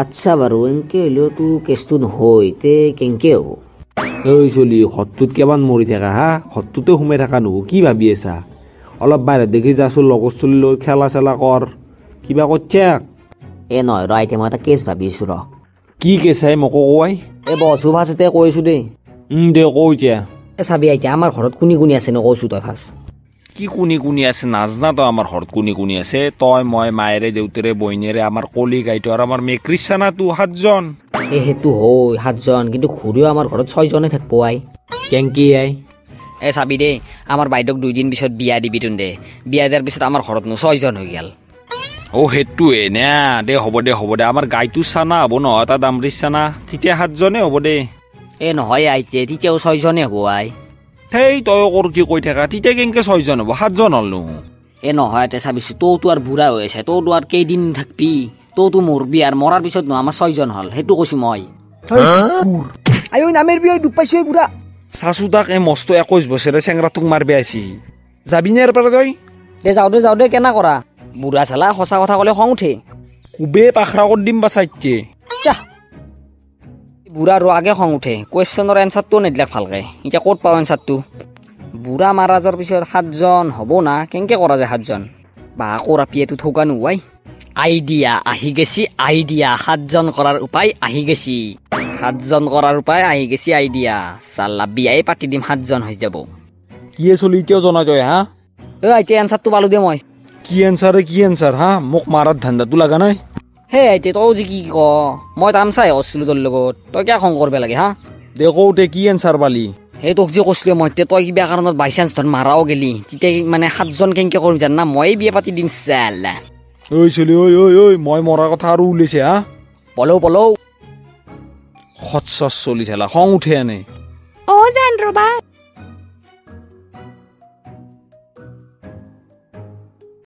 আচ্ছা বাৰু এনকে হলেওতো কেছটো নহয় তে কেনকে হ'ব ঐ চলি ঘৰটোত কিমান মৰি থাকা হা ঘৰটোতে সোমাই থাকা নহো কি ভাবি আছা অলপ বাহিৰত দেখি যাচোন লগৰ চলি লৈ খেলা চেলা কৰ কিবা কৰছে এ নহয় ৰ আইটেম এটা কেছ ভাবিছো ৰ কি কেছাই মোকো কয় এ বসু ফাৰ্ষ্টতে কৈছো দেই দে কওঁ এতিয়া এ চাবি আইতা আমাৰ ঘৰত কোনি আছে ন কৈছো তই ফাৰ্ষ্ট কি কোনি আছে নাজনা তই আমাৰ ঘৰত কোনি আছে তই মই মায়েৰে দেউতাৰে বহিনীয়েৰে আমাৰ কলি গাইটো আৰু আমাৰ মেক্ৰিছ চানাটো 7জন এ সেইটো হয় 7জন কিন্তু ঘূৰিও আমাৰ ঘৰত 6জনে থাকব আই কেংকি আই এ চাবি দেই আমাৰ বাইদেউক 2 দিন পিছত বিয়া দিবি তুন দে বিয়া দিয়াৰ পিছত আমাৰ ঘৰত নো 6জন হৈ গেল সেইটোৱে নে দে হ'ব দে আমাৰ গাইটো চানা হ'ব নহয় এটা দামৰিছ চানা তেতিয়া 7জনে হ'ব দে এ নহয় আইতে তেতিয়াও 6জনে হ'ব আই সেই তই কৰ কি কৈ থাকা তেতিয়া কেনেকে 6জন হ'ব 7জন হ'ল নো এ নহয় এতিয়া চাবিছো তৌতো আৰু বুঢ়া হৈ আছে তৌতো আৰু কেইদিন থাকবি তৌতো মৰবি আৰু মৰাৰ পিছত ন আমাৰ 6জন হ'ল সেইটো কৈছো মই আয়ো নামেৰ বিয়ে দুখ পাইছো বুঢ়া চাচু তাক এই মস্ত 21 বছৰে চেংৰাটোক মাৰবে আছি যাবি নে পৰা তই যাওঁ দে কেনা কৰা বুঢ়া চালা সঁচা কথা ক'লে খং উঠে কুবে পাখৰা কৰি দিম বাচাইতে চাহ বুঢ়া ৰ আগে খং উঠে কুৱেশ্যনৰ এনচাৰটো নিদিলাক ভালকে এতিয়া ক'ত পাওঁ এনচাৰটো বুঢ়া মাৰা যোৱাৰ পিছত 7জন হ'ব না কেনেকে কৰা যায় 7জন বা কৰা পিয়েটো ঠগা নোহাই আইডিয়া আহি গেছি আইডিয়া 7জন কৰাৰ উপায় আহি গেছি 7জন কৰাৰ উপায় আহি গেছি আইডিয়া চাল্লা বিয়াই পাতি দিম 7জন হৈ যাব কিয়ে চলি এতিয়াও জনাই তই হা এতিয়া এনচাৰটো পালো দে মই কি এনচাৰ হা মোক মাৰাৰ ধান্দাটো লাগা নাই হে এতিয়া তই যে কি ক মই তামচাই আছিলো তোৰ লগত তই কিয় খং কৰিব লাগে হা দে কওঁতে কি এনচাৰ পালি সেই তোক যে কৈছিলো মই তই কিবা কাৰণত বাই চান্স ধৰ মাৰাও গেলি তেতিয়া মানে 7জন কেনেকে কৰিম জান না মই বিয়া পাতি দিম চালা ঐ চলি ঐ মই মৰাৰ কথা আৰু ওলাইছে হা পলৌ খতচচ চলি চালা খং উঠে আনে জান ৰবা